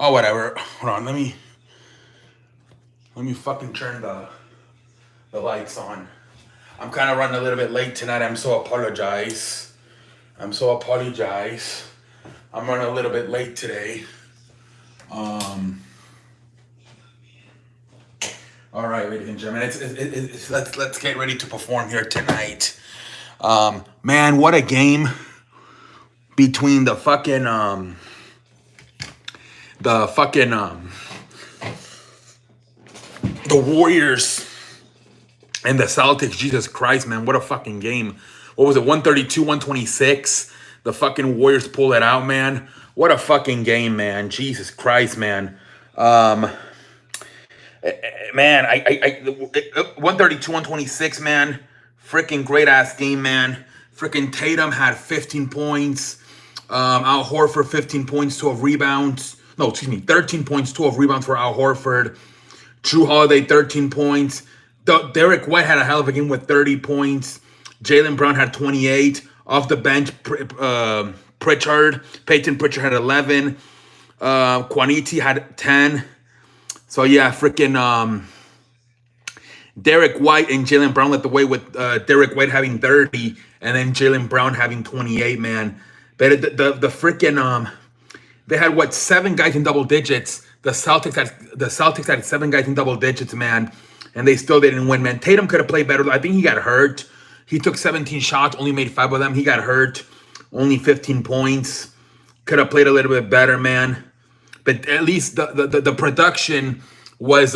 Oh, whatever. Hold on. Let me fucking turn the lights on. I'm kind of running a little bit late tonight. I'm so apologize. I'm so apologize. I'm running a little bit late today. Um. All right, ladies and gentlemen, let's get ready to perform here tonight. Man, what a game between the fucking the Warriors and the Celtics. Jesus Christ, man, what a fucking game. What was it, 132, 126? The fucking Warriors pulled it out, man. What a fucking game, man. Jesus Christ, man. Um, Man, 132, 126, man. Freaking great ass game, man. Freaking Tatum had 15 points. Al Horford, 15 points, 12 rebounds. No, excuse me, 13 points, 12 rebounds for Al Horford. Drew Holiday, 13 points. Derek White had a hell of a game with 30 points. Jaylen Brown had 28. Off the bench, Peyton Pritchard had 11. Quaniti had 10. So yeah, freaking Derek White and Jaylen Brown led the way with Derek White having 30 and then Jaylen Brown having 28, man. But the freaking they had what, 7 guys in double digits. The Celtics had 7 guys in double digits, man, and they still didn't win, man. Tatum could have played better. I think he got hurt. He took 17 shots, only made 5 of them. He got hurt. Only 15 points. Could have played a little bit better, man. But at least the production was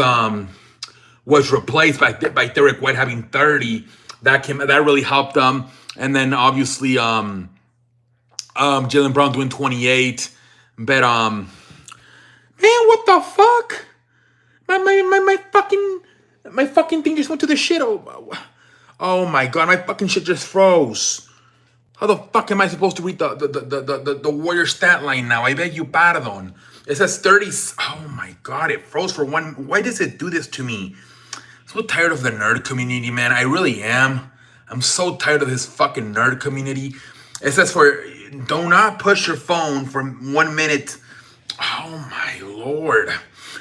replaced by Derek White having 30. That really helped them. And then obviously Jaylen Brown doing 28. But man, what the fuck? My fucking thing just went to the shit. Oh my god, my fucking shit just froze. How the fuck am I supposed to read the Warrior stat line now? I beg you pardon. It says 30. Oh my god, it froze for one. Why does it do this to me? I'm so tired of the nerd community, man. I really am. I'm so tired of this fucking nerd community. It says do not push your phone for 1 minute. Oh my lord.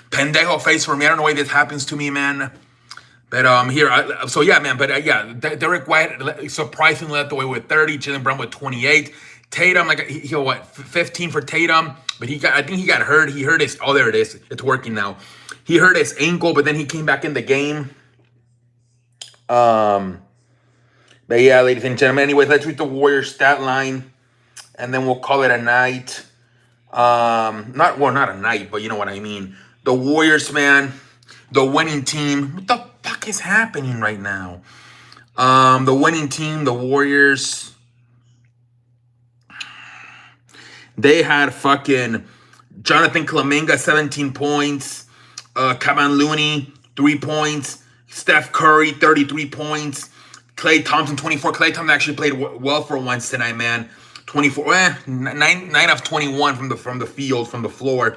Pendejo face for me. I don't know why this happens to me, man. But so yeah, man. But yeah, Derek White surprisingly led the way with 30. Jaylen Brown with 28. Tatum, like he what, 15 for Tatum. But I think he got hurt. He hurt his. Oh, there it is. It's working now. He hurt his ankle, but then he came back in the game. But yeah, ladies and gentlemen. Anyways, let's read the Warriors stat line, and then we'll call it a night. Not a night, but you know what I mean. The Warriors, man, the winning team. What the fuck is happening right now? The winning team, the Warriors. They had fucking Jonathan Kuminga, 17 points. Kevin Looney, 3 points. Steph Curry, 33 points. Klay Thompson, 24. Klay Thompson actually played well for once tonight, man. 24, 9 of 21 from the field, from the floor.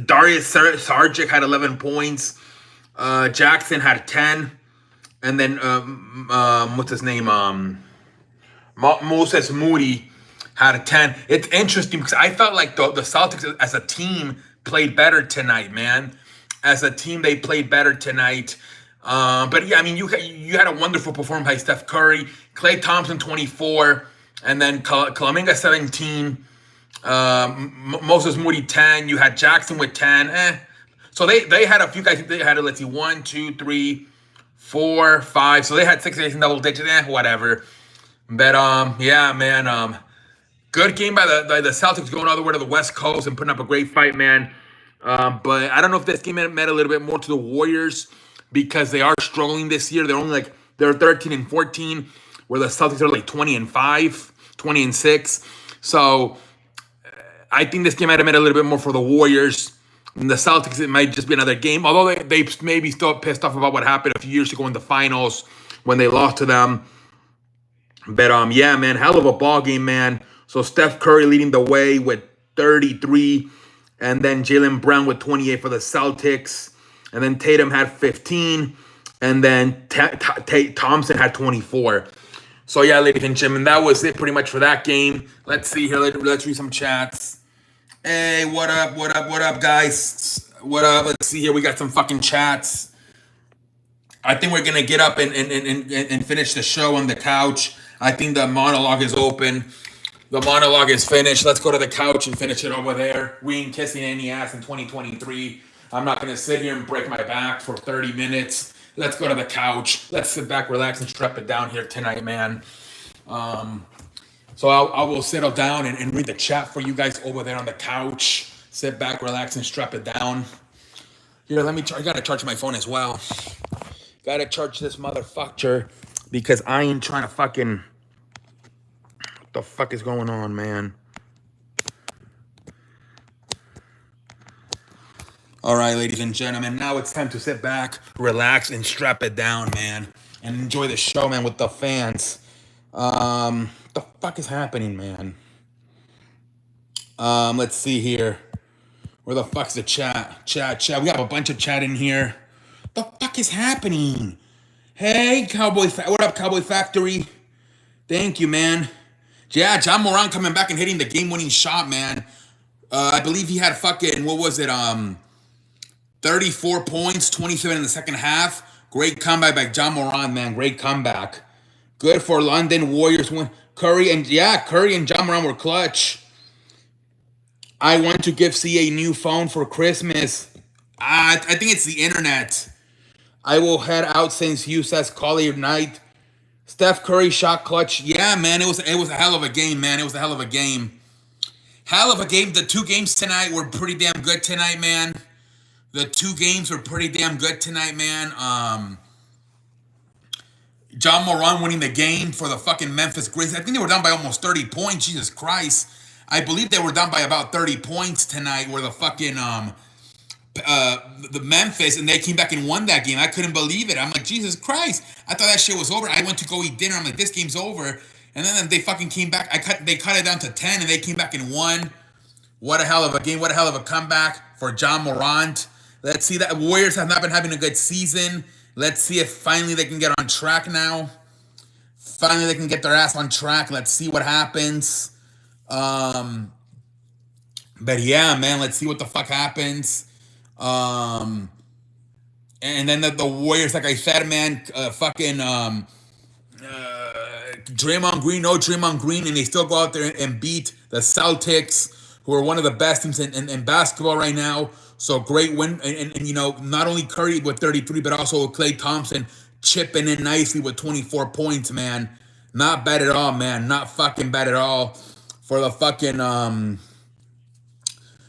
Darius Sarjic had 11 points. Jackson had 10. And then, what's his name? Moses Moody had a 10. It's interesting because I felt like the Celtics as a team played better tonight, man. As a team, they played better tonight. But yeah, I mean, you had a wonderful performance by Steph Curry. Klay Thompson, 24. And then Kuminga, 17. Moses Moody, 10. You had Jackson with 10. So they had a few guys. They had, let's see, 1, 2, 3, 4, 5. So they had 6 guys in double digits. Whatever. But yeah, man. Good game by the Celtics, going all the way to the West Coast and putting up a great fight, man. But I don't know if this game meant a little bit more to the Warriors because they are struggling this year. They're 13 and 14, where the Celtics are like 20 and 5, 20 and 6. So I think this game might have meant a little bit more for the Warriors. And the Celtics, it might just be another game. Although they may be still pissed off about what happened a few years ago in the finals when they lost to them. But yeah, man, hell of a ball game, man. So Steph Curry leading the way with 33, and then Jaylen Brown with 28 for the Celtics, and then Tatum had 15, and then Thompson had 24. So yeah, ladies and gentlemen, that was it pretty much for that game. Let's see here. Let's read some chats. Hey, what up? What up? What up, guys? What up? Let's see here. We got some fucking chats. I think we're gonna get up and finish the show on the couch. I think the monologue is open. The monologue is finished. Let's go to the couch and finish it over there. We ain't kissing any ass in 2023. I'm not gonna sit here and break my back for 30 minutes. Let's go to the couch. Let's sit back, relax, and strap it down here tonight, man. So I will settle down and read the chat for you guys over there on the couch. Sit back, relax, and strap it down. Here, let me. I gotta charge my phone as well. Gotta charge this motherfucker because I ain't trying to fucking. What the fuck is going on, man? All right, ladies and gentlemen, now it's time to sit back, relax, and strap it down, man, and enjoy the show, man, with the fans. What the fuck is happening, man? Let's see here. Where the fuck's the chat? Chat. We have a bunch of chat in here. What the fuck is happening? Hey, what up, Cowboy Factory? Thank you, man. Yeah, John Moran coming back and hitting the game-winning shot, man. I believe he had fucking, what was it, 34 points, 27 in the second half. Great comeback by John Moran, man. Great comeback. Good for London Warriors. Curry and John Moran were clutch. I want to give C a new phone for Christmas. I think it's the internet. I will head out since you says call it night. Steph Curry shot clutch. Yeah, man, it was a hell of a game, man. It was a hell of a game. Hell of a game. The two games tonight were pretty damn good tonight, man. The two games were pretty damn good tonight, man. John Moran winning the game for the fucking Memphis Grizzlies. I think they were down by almost 30 points. Jesus Christ. I believe they were down by about 30 points tonight where the fucking the Memphis, and they came back and won that game. I couldn't believe it. I'm like, Jesus Christ. I thought that shit was over. I went to go eat dinner. I'm like, this game's over. And then they fucking came back. They cut it down to 10 and they came back and won. What a hell of a game. What a hell of a comeback for John Morant. Let's see that Warriors have not been having a good season. Let's see if finally they can get on track now. Finally they can get their ass on track. Let's see what happens. But yeah, man, let's see what the fuck happens. And then the Warriors, like I said, man, Draymond Green, and they still go out there and beat the Celtics, who are one of the best teams in basketball right now. So great win, and you know, not only Curry with 33, but also Klay Thompson chipping in nicely with 24 points, man. Not bad at all, man. Not fucking bad at all for the fucking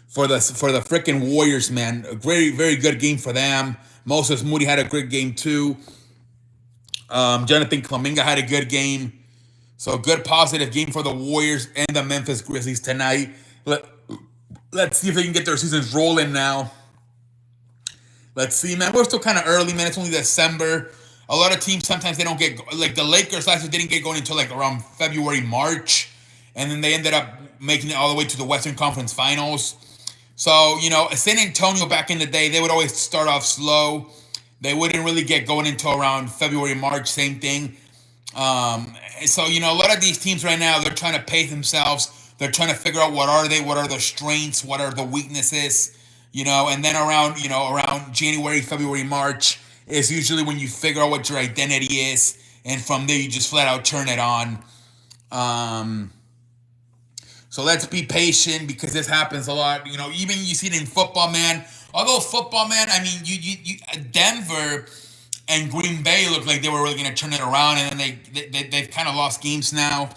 for the freaking Warriors, man. A very, very good game for them. Moses Moody had a great game too. Jonathan Kuminga had a good game. So good positive game for the Warriors and the Memphis Grizzlies tonight. Let's see if they can get their seasons rolling now. Let's see, man. We're still kind of early, man. It's only December. A lot of teams, sometimes they don't get, like the Lakers last year didn't get going until like around February, March. And then they ended up making it all the way to the Western Conference Finals. So, you know, San Antonio back in the day, they would always start off slow. They wouldn't really get going until around February, March, same thing. So, you know, a lot of these teams right now, they're trying to pace themselves. They're trying to figure out what are their strengths, what are the weaknesses, you know, and then around January, February, March is usually when you figure out what your identity is. And from there, you just flat out turn it on. So let's be patient because this happens a lot. You know, even you see it in football, man. Although football, man, I mean, you Denver and Green Bay look like they were really going to turn it around, and then they've kind of lost games now.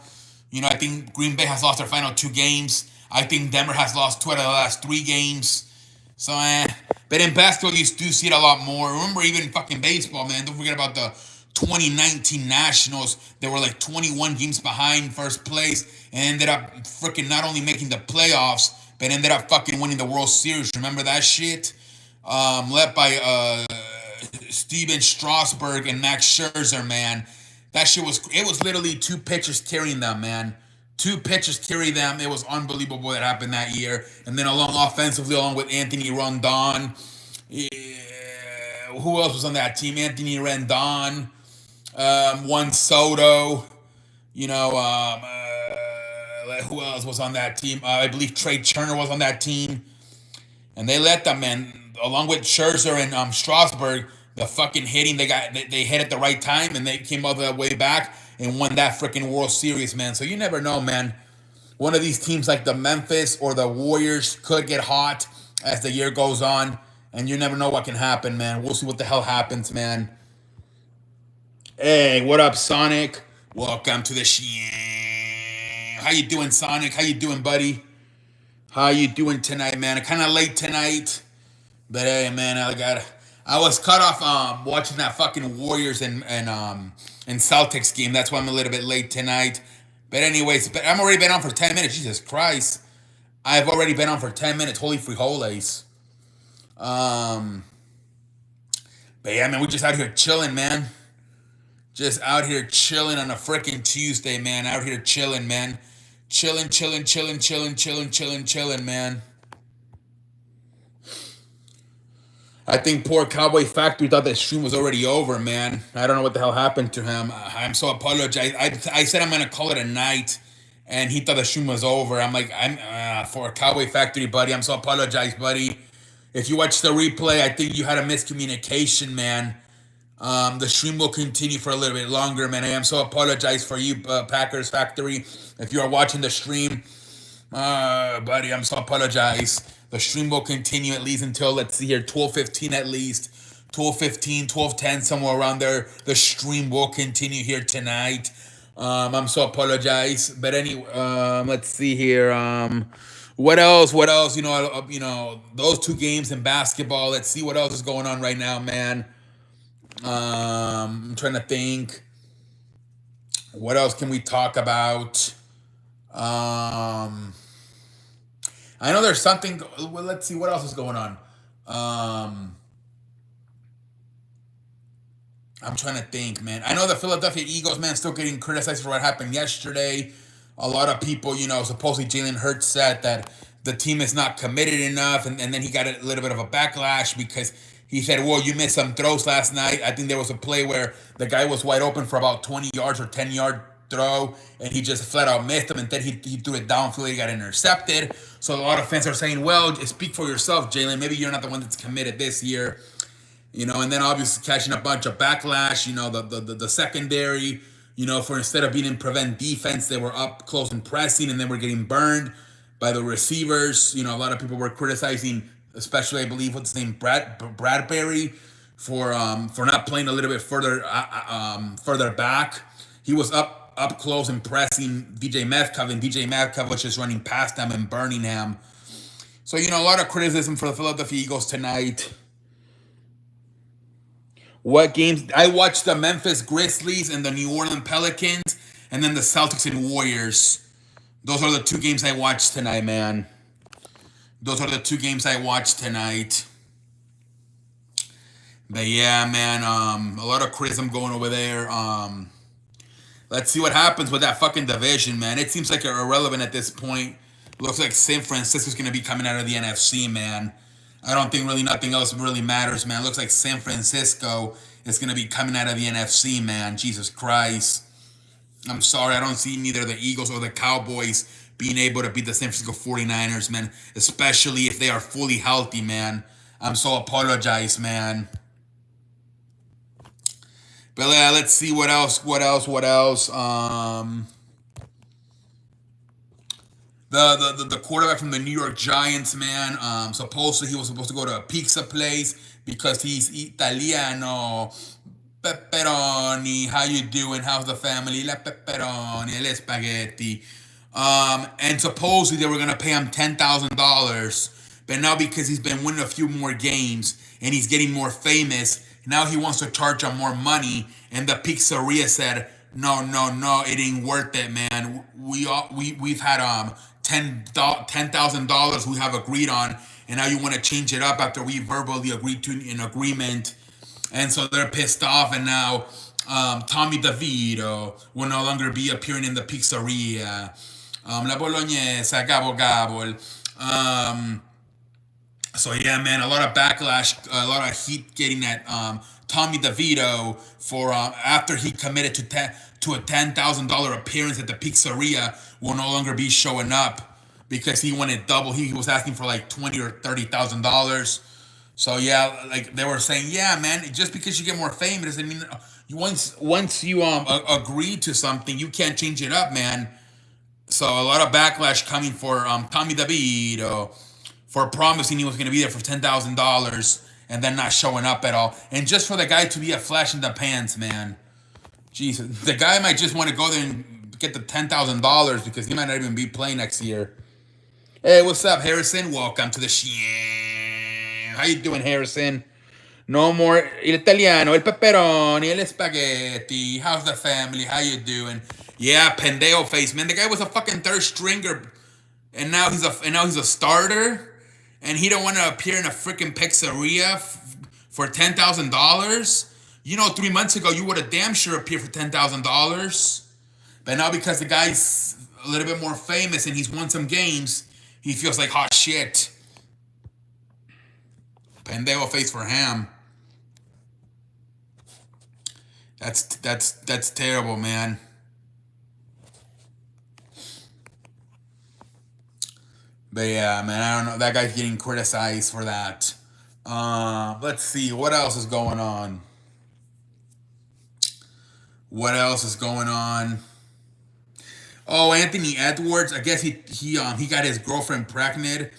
You know, I think Green Bay has lost their final 2 games. I think Denver has lost 2 out of the last 3 games. So, but in basketball, you do see it a lot more. Remember, even fucking baseball, man. Don't forget about the 2019 Nationals. They were like 21 games behind first place and ended up freaking not only making the playoffs, but ended up fucking winning the World Series. Remember that shit? Led by Steven Strasburg and Max Scherzer, man. That shit was literally 2 pitchers carrying them, man. 2 pitchers carried them. It was unbelievable what happened that year. And then offensively, along with Anthony Rondon. Who else was on that team? Anthony Rendon. Juan Soto. You know, who else was on that team? I believe Trey Turner was on that team, and they let them, man, along with Scherzer and Strasburg. The fucking hitting they hit at the right time, and they came all the way back and won that freaking World Series, man. So you never know, man. One of these teams like the Memphis or the Warriors could get hot as the year goes on, and you never know what can happen, man. We'll see what the hell happens, man. Hey, what up, Sonic? Welcome to the show. How you doing, Sonic? How you doing, buddy? How you doing tonight, man? Kind of late tonight, but hey, man, I was cut off watching that fucking Warriors and Celtics game. That's why I'm a little bit late tonight. But anyways, but I'm already been on for 10 minutes. Jesus Christ, I've already been on for 10 minutes. Holy frijoles. Um, but yeah, man, we just out here chilling, man. Just out here chilling on a freaking Tuesday, man. Out here chilling, man. Chilling, man. I think poor Cowboy Factory thought that stream was already over, man. I don't know what the hell happened to him. I'm so apologize. I said I'm gonna call it a night, and he thought the stream was over. I'm like, I'm for Cowboy Factory, buddy. I'm so apologize, buddy. If you watch the replay, I think you had a miscommunication, man. The stream will continue for a little bit longer, man. I am so apologize for you, Packers Factory. If you are watching the stream, buddy, I'm so apologize. The stream will continue at least until, let's see here, 12:15 at least. 12:15, 12:10, somewhere around there. The stream will continue here tonight. I'm so apologize. But anyway, let's see here. What else? What else? Those two games in basketball. Let's see what else is going on right now, man. I'm trying to think. What else can we talk about? I know there's something. Well, let's see what else is going on. I'm trying to think, man. I know the Philadelphia Eagles, man, still getting criticized for what happened yesterday. A lot of people, supposedly Jalen Hurts said that the team is not committed enough, and then he got a little bit of a backlash because he said, well, you missed some throws last night. I think there was a play where the guy was wide open for about 20 yards or 10-yard throw, and he just flat out missed him, and then he threw it downfield. He got intercepted. So a lot of fans are saying, well, speak for yourself, Jalen. Maybe you're not the one that's committed this year. And then obviously catching a bunch of backlash, the secondary, for instead of being in prevent defense, they were up close and pressing, and then were getting burned by the receivers. A lot of people were criticizing, especially I believe what's his name, Bradbury, for not playing a little bit further back. He was up close and pressing DJ Metcalf, and DJ Metcalf was just running past them and burning him. So a lot of criticism for the Philadelphia Eagles tonight. What games? I watched the Memphis Grizzlies and the New Orleans Pelicans, and then the Celtics and Warriors. Those are the two games I watched tonight, man. Those are the two games I watched tonight. But yeah, man, a lot of criticism going over there. Let's see what happens with that fucking division, man. It seems like they're irrelevant at this point. Looks like San Francisco's going to be coming out of the NFC, man. I don't think really nothing else really matters, man. It looks like San Francisco is going to be coming out of the NFC, man. Jesus Christ. I'm sorry. I don't see neither the Eagles or the Cowboys being able to beat the San Francisco 49ers, man. Especially if they are fully healthy, man. I'm so apologize, man. But yeah, let's see what else. The quarterback from the New York Giants, man. Supposedly he was supposed to go to a pizza place because he's Italiano. Pepperoni, how you doing? How's the family? La pepperoni, le spaghetti. And supposedly they were gonna pay him $10,000, but now because he's been winning a few more games and he's getting more famous, now he wants to charge him more money. And the pizzeria said, no, it ain't worth it, man. We've had $10,000 we have agreed on, and now you want to change it up after we verbally agreed to an agreement. And so they're pissed off, and now Tommy DeVito will no longer be appearing in the pizzeria. La Bolognese, gobble. So yeah, man, a lot of backlash, a lot of heat getting at Tommy DeVito for after he committed to a $10,000 appearance at the pizzeria will no longer be showing up because he wanted double. He was asking for like $20,000 or $30,000. So yeah, like they were saying, yeah, man, just because you get more fame, it doesn't mean you once you agree to something, you can't change it up, man. So a lot of backlash coming for Tommy DeVito for promising he was going to be there for $10,000 and then not showing up at all, and just for the guy to be a flash in the pants, man. Jesus, the guy might just want to go there and get the $10,000 because he might not even be playing next year. Hey, what's up, Harrison? Welcome to the show. How you doing, Harrison? No more el italiano, el pepperoni, el spaghetti. How's the family? How you doing? Yeah, pendejo face, man. The guy was a fucking third stringer, and now he's a starter, and he don't want to appear in a freaking pizzeria for $10,000. You know, 3 months ago you would have damn sure appeared for $10,000, but now because the guy's a little bit more famous and he's won some games, he feels like hot shit. Pendejo face for ham. That's terrible, man. But yeah, man, I don't know. That guy's getting criticized for that. Let's see what else is going on. What else is going on? Oh, Anthony Edwards. I guess he got his girlfriend pregnant,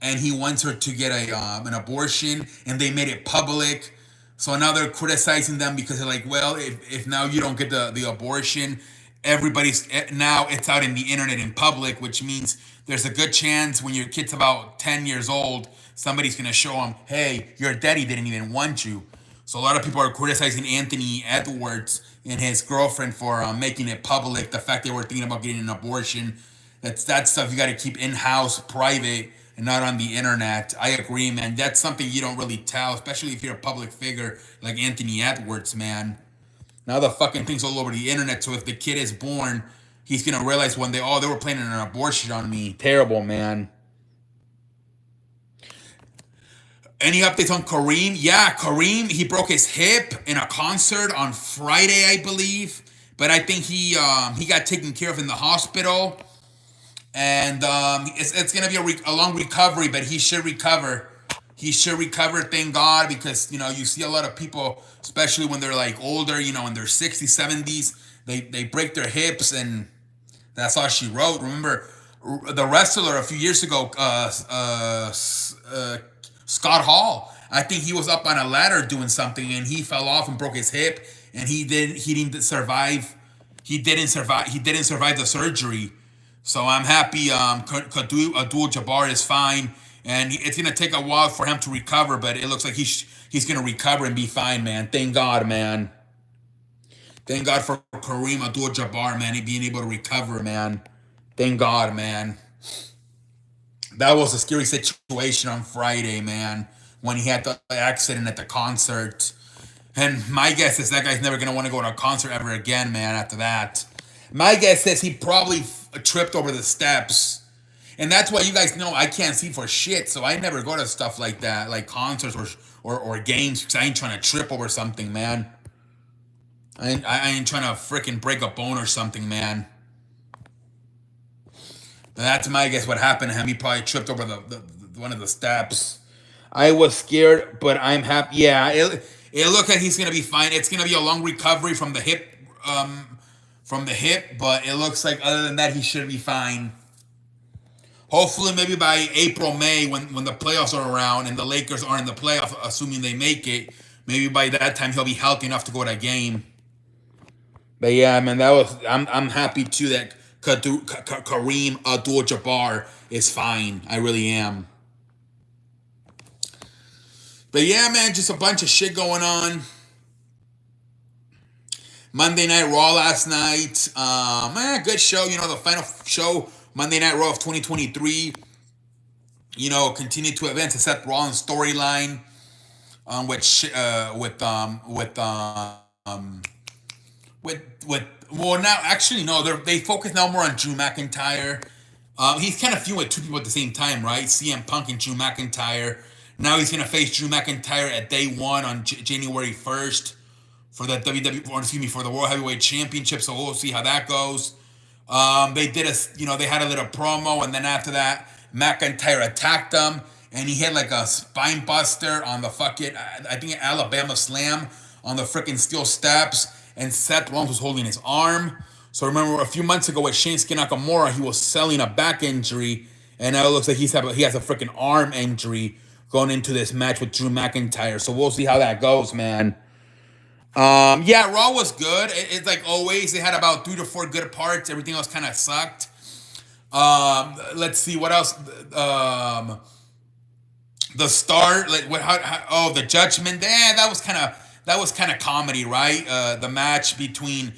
and he wants her to get an abortion, and they made it public. So now they're criticizing them because they're like, well, if now you don't get the abortion, now it's out in the internet in public, which means there's a good chance when your kid's about 10 years old, somebody's going to show them, hey, your daddy didn't even want you. So a lot of people are criticizing Anthony Edwards and his girlfriend for making it public, the fact they were thinking about getting an abortion. That stuff you got to keep in-house, private, and not on the internet. I agree, man. That's something you don't really tell, especially if you're a public figure like Anthony Edwards, man. Now the fucking thing's all over the internet, so if the kid is born, he's going to realize one day, oh, they were planning an abortion on me. Terrible, man. Any updates on Kareem? Yeah, Kareem, he broke his hip in a concert on Friday, I believe. But I think he got taken care of in the hospital. And it's going to be a long recovery, but he should recover. He should recover, thank God, because, you see a lot of people, especially when they're like older, in their 60s, 70s, they break their hips, and that's all she wrote. Remember, the wrestler a few years ago, Scott Hall, I think he was up on a ladder doing something, and he fell off and broke his hip, and he didn't survive. He didn't survive the surgery. So I'm happy Abdul-Jabbar is fine, and it's going to take a while for him to recover, but it looks like he's going to recover and be fine, man. Thank God, man. Thank God for Kareem Abdul-Jabbar, man, being able to recover, man. Thank God, man. That was a scary situation on Friday, man, when he had the accident at the concert. And my guess is that guy's never going to want to go to a concert ever again, man, after that. My guess is he probably tripped over the steps. And that's why you guys know I can't see for shit, so I never go to stuff like that, like concerts or games, because I ain't trying to trip over something, man. I ain't trying to freaking break a bone or something, man. But that's my guess what happened to him. He probably tripped over the one of the steps. I was scared, but I'm happy. Yeah, it looks like he's going to be fine. It's going to be a long recovery from the hip, but it looks like other than that, he should be fine. Hopefully, maybe by April, May, when the playoffs are around and the Lakers are in the playoff, assuming they make it, maybe by that time he'll be healthy enough to go to a game. But yeah, man, I'm happy too that Kareem Abdul-Jabbar is fine. I really am. But yeah, man, just a bunch of shit going on. Monday Night Raw last night. Good show. The final show, Monday Night Raw of 2023. Continued to advance the Seth Rollins storyline, they focus now more on Drew McIntyre. He's kind of feuding with two people at the same time, right? CM Punk and Drew McIntyre. Now he's going to face Drew McIntyre at day one on January 1st for the WWE, or excuse me, for the World Heavyweight Championship. So we'll see how that goes. They did they had a little promo, and then after that, McIntyre attacked them, and he hit like a spine buster on the fucking, I think, Alabama Slam on the freaking steel steps, and Seth Rollins was holding his arm. So remember, a few months ago with Shinsuke Nakamura, he was selling a back injury, and now it looks like he has a freaking arm injury going into this match with Drew McIntyre. So we'll see how that goes, man. Yeah, Raw was good. It's like always. They had about 3 to 4 good parts. Everything else kind of sucked. Let's see what else. The start, like the Judgment. Yeah, that was kind of comedy, right? The match between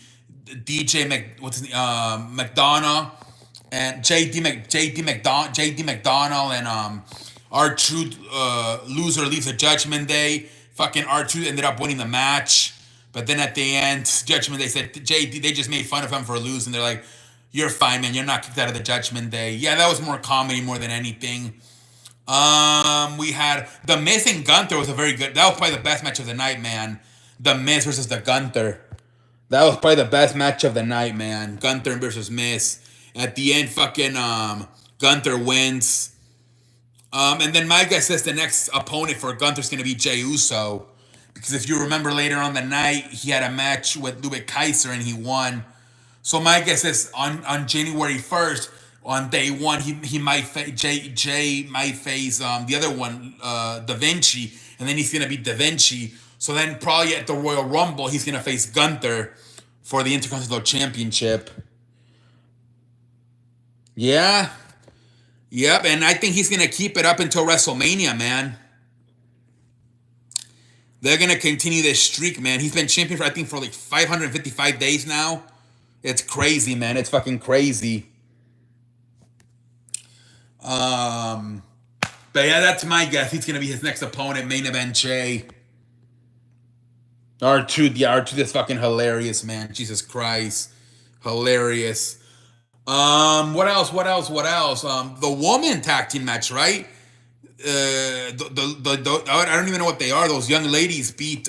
DJ McDonough and JD McDonald and R-Truth, loser leaves the Judgment Day. Fucking R-Truth ended up winning the match. But then at the end, Judgment Day said, JD, they just made fun of him for losing. They're like, you're fine, man. You're not kicked out of the Judgment Day. Yeah, that was more comedy more than anything. We had The Miz and Gunther was a very good. That was probably the best match of the night, man. The Miz versus the Gunther. That was probably the best match of the night, man. Gunther versus Miz. At the end, fucking Gunther wins. And then my guess is the next opponent for Gunther's going to be Jey Uso. Because if you remember later on the night, he had a match with Ludwig Kaiser and he won. So my guess is on January 1st, on day one, he might Jay might face the other one, Da Vinci, and then he's gonna beat Da Vinci. So then probably at the Royal Rumble, he's gonna face Gunther for the Intercontinental Championship. Yeah. Yep, and I think he's gonna keep it up until WrestleMania, man. They're gonna continue this streak, man. He's been champion for I think for like 555 days now. It's crazy, man. It's fucking crazy. But yeah, that's my guess. He's gonna be his next opponent, main event Jay. R-Truth, yeah, R-Truth is fucking hilarious, man. Jesus Christ, hilarious. What else? The woman tag team match, right? I don't even know what they are. Those young ladies beat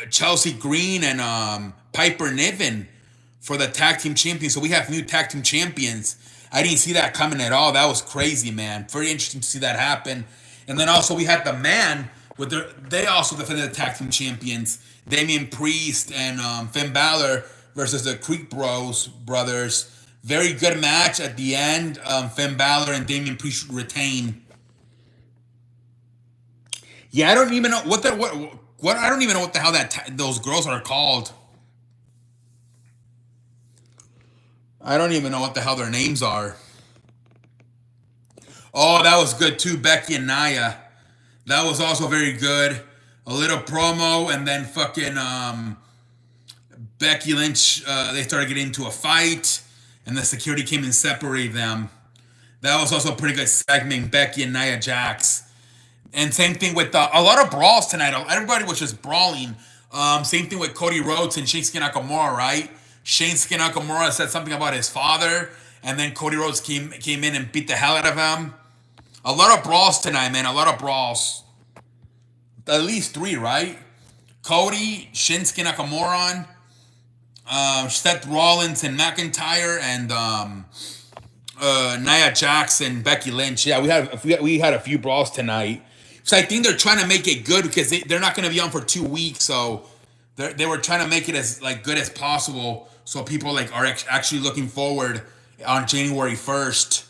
Chelsea Green and Piper Niven for the tag team champions. So we have new tag team champions. I didn't see that coming at all. That was crazy, man. Very interesting to see that happen. And then also we had the man with they also defended the tag team champions, Damian Priest and Finn Balor versus the Creek brothers. Very good match at the end. Finn Balor and Damian Priest retain. Yeah, I don't even know what I don't even know what the hell those girls are called. I don't even know what the hell their names are. Oh, that was good too, Becky and Nia. That was also very good. A little promo, and then fucking Becky Lynch, they started getting into a fight, and the security came and separated them. That was also a pretty good segment, Becky and Nia Jax. And same thing with a lot of brawls tonight. Everybody was just brawling. Same thing with Cody Rhodes and Shinsuke Nakamura, right? Shinsuke Nakamura said something about his father, and then Cody Rhodes came in and beat the hell out of him. A lot of brawls tonight, man. A lot of brawls. At least 3, right? Cody, Shinsuke Nakamura, Seth Rollins and McIntyre, and Nia Jax and Becky Lynch. Yeah, we had a few brawls tonight. So I think they're trying to make it good because they're not going to be on for 2 weeks. So they were trying to make it as like good as possible, so people like are actually looking forward on January 1st.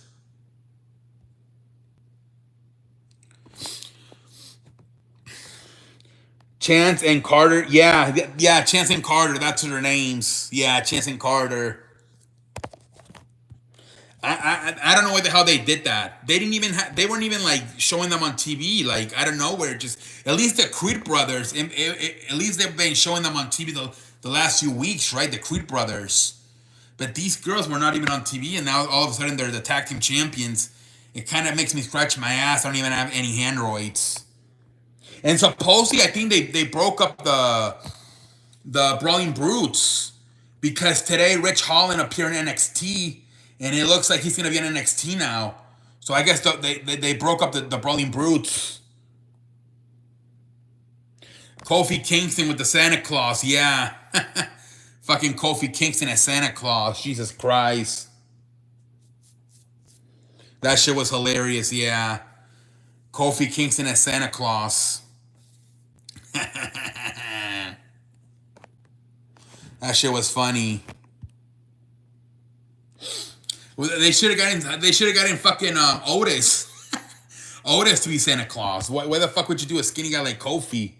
Chance and Carter, yeah, Chance and Carter, that's their names. Yeah, Chance and Carter. I don't know why the hell they did that. They weren't even like showing them on TV, like out of nowhere. Just at least the Creed brothers, at least they've been showing them on TV the last few weeks, right? The Creed brothers, but these girls were not even on TV, and now all of a sudden they're the tag team champions. It kind of makes me scratch my ass. I don't even have any androids. And supposedly, I think they broke up the Brawling Brutes because today Rich Holland appeared in NXT, and it looks like he's gonna be in NXT now. So I guess they broke up the Brawling Brutes. Kofi Kingston with the Santa Claus, yeah. Fucking Kofi Kingston as Santa Claus, Jesus Christ. That shit was hilarious, yeah. Kofi Kingston as Santa Claus. That shit was funny. Well, they should have gotten fucking Otis. Otis to be Santa Claus. Why the fuck would you do a skinny guy like Kofi?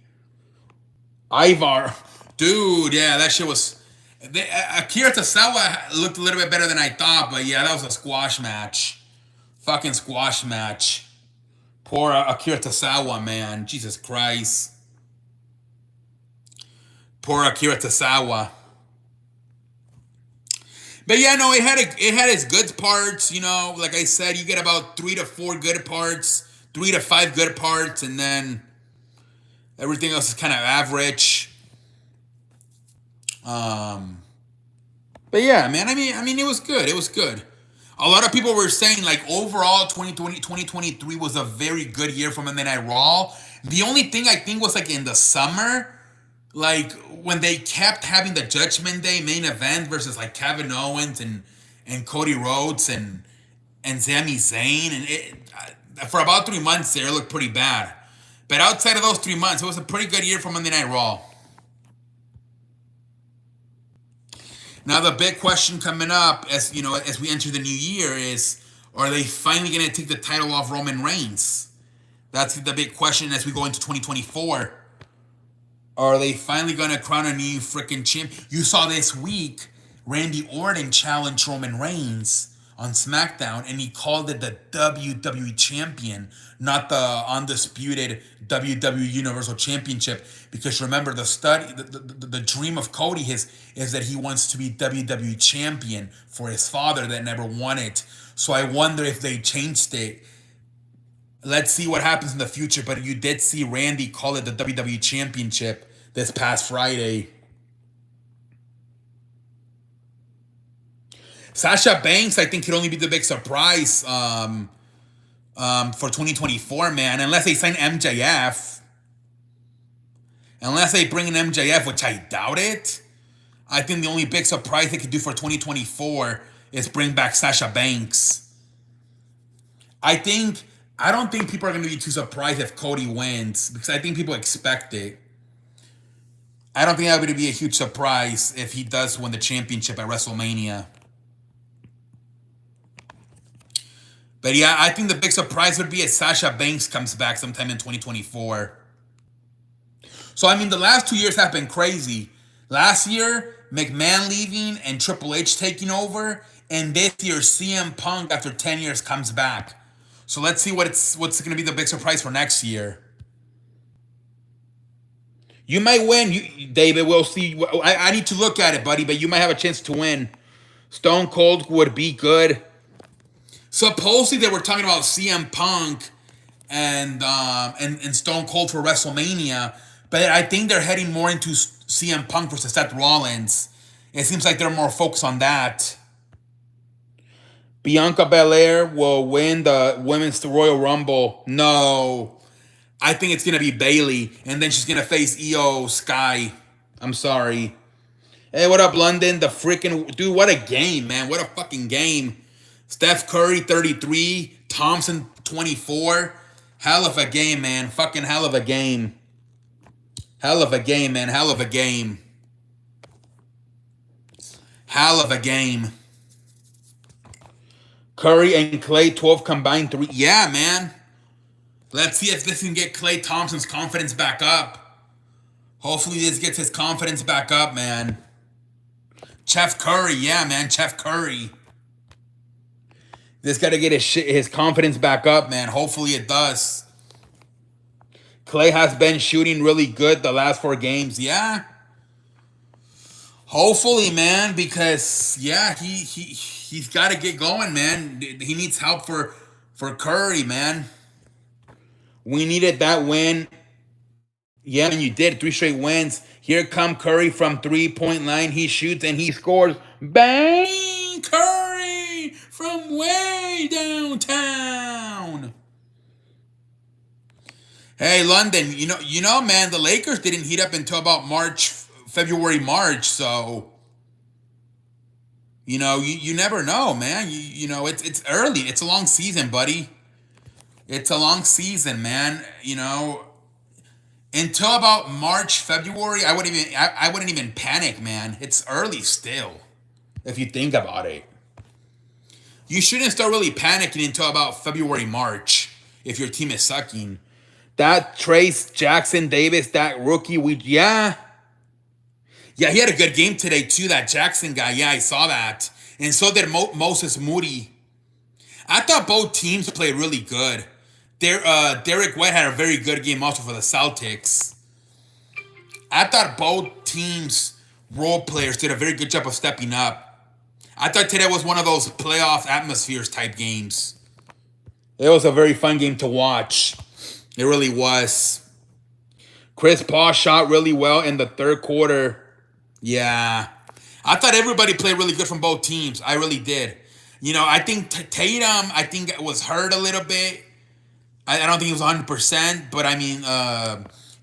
Ivar. Dude, yeah, that shit was... Akira Tozawa looked a little bit better than I thought, but yeah, that was a squash match. Fucking squash match. Poor Akira Tozawa, man. Jesus Christ. Poor Akira Tozawa. But yeah, no, it had its good parts, you know. Like I said, you get about 3 to 4 good parts, 3 to 5 good parts, and then everything else is kind of average. But yeah, man, I mean, it was good. It was good. A lot of people were saying, like, overall, 2023 was a very good year for Monday Night Raw. The only thing I think was, like, in the summer, like, when they kept having the Judgment Day main event versus, like, Kevin Owens and Cody Rhodes and Sami Zayn, and for about 3 months there, it looked pretty bad. But outside of those 3 months, it was a pretty good year for Monday Night Raw. Now the big question coming up, as you know, as we enter the new year, is: are they finally going to take the title off Roman Reigns? That's the big question as we go into 2024. Are they finally going to crown a new freaking champ? You saw this week Randy Orton challenge Roman Reigns on SmackDown, and he called it the WWE Champion, not the undisputed WWE Universal Championship. Because remember, the dream of Cody is that he wants to be WWE Champion for his father that never won it. So I wonder if they changed it. Let's see what happens in the future. But you did see Randy call it the WWE Championship this past Friday. Sasha Banks, I think, could only be the big surprise for 2024, man. Unless they sign MJF. Unless they bring in MJF, which I doubt it. I think the only big surprise they could do for 2024 is bring back Sasha Banks. I don't think people are going to be too surprised if Cody wins, because I think people expect it. I don't think that would be a huge surprise if he does win the championship at WrestleMania. But yeah, I think the big surprise would be if Sasha Banks comes back sometime in 2024. So, I mean, the last 2 years have been crazy. Last year, McMahon leaving and Triple H taking over. And this year, CM Punk, after 10 years, comes back. So let's see what's going to be the big surprise for next year. You might win, David. We'll see. I need to look at it, buddy, but you might have a chance to win. Stone Cold would be good. Supposedly, they were talking about CM Punk and Stone Cold for WrestleMania, but I think they're heading more into CM Punk versus Seth Rollins. It seems like they're more focused on that. Bianca Belair will win the Women's Royal Rumble. No. I think it's going to be Bayley, and then she's going to face Io Sky. I'm sorry. Hey, what up, London? The freaking... Dude, what a game, man. What a fucking game. Steph Curry, 33. Thompson, 24. Hell of a game, man. Fucking hell of a game. Hell of a game, man. Hell of a game. Hell of a game. Curry and Klay, 12 combined 3. Yeah, man. Let's see if this can get Klay Thompson's confidence back up. Hopefully this gets his confidence back up, man. Chef Curry, yeah, man. Chef Curry. This got to get his confidence back up, man. Hopefully it does. Klay has been shooting really good the last 4 games. Yeah. Hopefully, man, because, yeah, he's got to get going, man. He needs help for Curry, man. We needed that win. Yeah, and you did. 3 straight wins. Here come Curry from 3-point line. He shoots and he scores. Bang! Curry from way downtown. Hey, London, man, the Lakers didn't heat up until about February, March. So, you never know, man. It's early. It's a long season, buddy. It's a long season, man. Until about March, February, I wouldn't even panic, man. It's early still, if you think about it. You shouldn't start really panicking until about February, March if your team is sucking. That Trace Jackson Davis, that rookie, yeah, he had a good game today too. That Jackson guy, yeah, I saw that, and so did Moses Moody. I thought both teams played really good. Derek White had a very good game also for the Celtics. I thought both teams' role players did a very good job of stepping up. I thought today was one of those playoff atmospheres type games. It was a very fun game to watch. It really was. Chris Paul shot really well in the third quarter. Yeah. I thought everybody played really good from both teams. I really did. I think Tatum, was hurt a little bit. I don't think he was 100%, but I mean,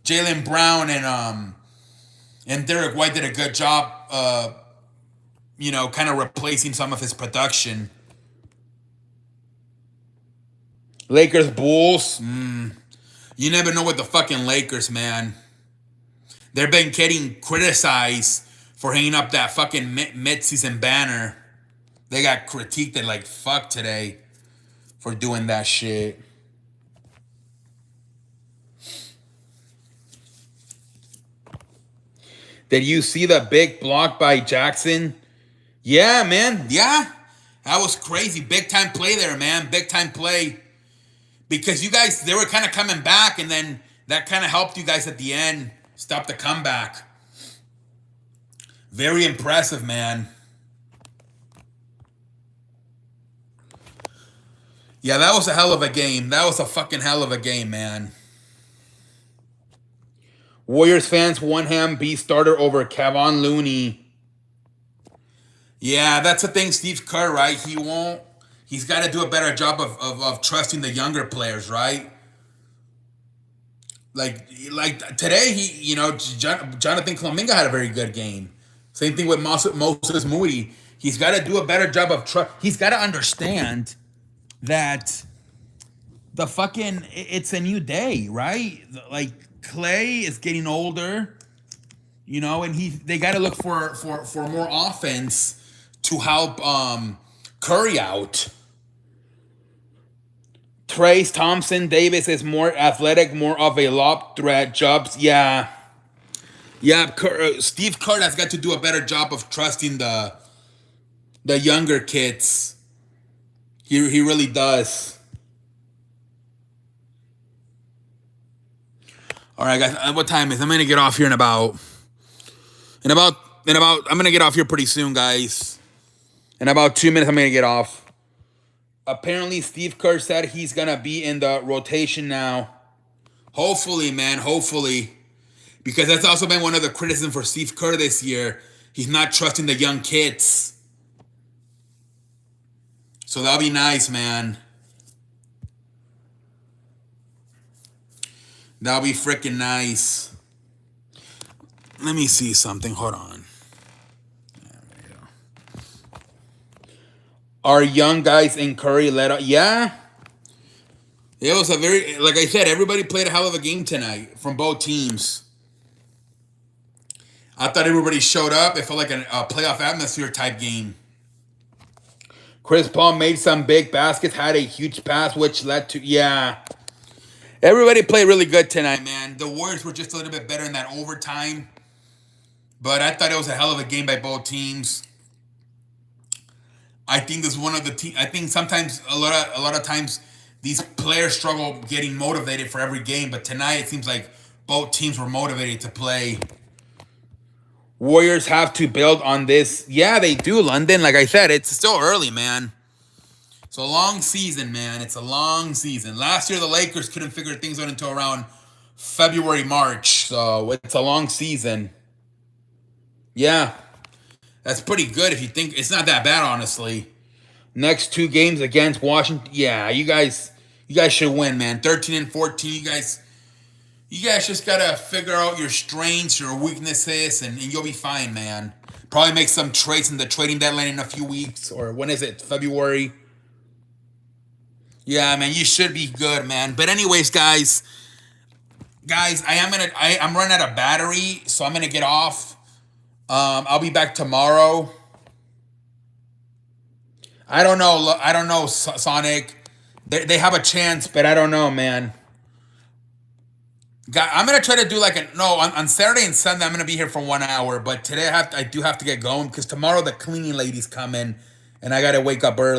Jaylen Brown and Derek White did a good job, kind of replacing some of his production. Lakers Bulls. You never know with the fucking Lakers, man. They've been getting criticized for hanging up that fucking mid-season banner. They got critiqued like fuck today for doing that shit. Did you see the big block by Jackson? Yeah, man. Yeah. That was crazy. Big time play there, man. Big time play. Because you guys, they were kind of coming back, and then that kind of helped you guys at the end stop the comeback. Very impressive, man. Yeah, that was a hell of a game. That was a fucking hell of a game, man. Warriors fans want him be starter over Kevon Looney. Yeah, that's the thing, Steve Kerr, right? He's got to do a better job of trusting the younger players, right? Like today, Jonathan Kuminga had a very good game. Same thing with Moses Moody. He's got to do a better job of trust. He's got to understand that it's a new day, right? Like Clay is getting older, and they got to look for more offense to help Curry out. Trace Thompson Davis is more athletic, more of a lob threat. Jobs, yeah. Steve Kerr has got to do a better job of trusting the younger kids. He really does. All right, guys. What time is it? I'm gonna get off here I'm gonna get off here pretty soon, guys. In about 2 minutes, I'm gonna get off. Apparently, Steve Kerr said he's gonna be in the rotation now. Hopefully, man. Hopefully, because that's also been one of the criticism for Steve Kerr this year. He's not trusting the young kids. So that'll be nice, man. That'll be freaking nice. Let me see something. Hold on. There we go. Our young guys in Curry let up. Yeah. It was like I said, everybody played a hell of a game tonight from both teams. I thought everybody showed up. It felt like a playoff atmosphere type game. Chris Paul made some big baskets, had a huge pass, which led to, yeah. Everybody played really good tonight, man. The Warriors were just a little bit better in that overtime. But I thought it was a hell of a game by both teams. I think this is one of the teams. I think sometimes, a lot of times, these players struggle getting motivated for every game. But tonight, it seems like both teams were motivated to play. Warriors have to build on this. Yeah, they do, London. Like I said, it's still early, man. It's a long season, man. It's a long season. Last year, the Lakers couldn't figure things out until around February, March. So it's a long season. Yeah. That's pretty good if you think. It's not that bad, honestly. Next 2 games against Washington. Yeah, you guys should win, man. 13 and 14. You guys You guys just gotta figure out your strengths, your weaknesses, and you'll be fine, man. Probably make some trades in the trading deadline in a few weeks, or when is it? February. Yeah, man, you should be good, man. But anyways, guys, I'm running out of battery, so I'm gonna get off. I'll be back tomorrow. I don't know, Sonic. They have a chance, but I don't know, man. I'm gonna try to do on Saturday and Sunday. I'm gonna be here for 1 hour, but today I do have to get going because tomorrow the cleaning lady's coming, and I gotta wake up early.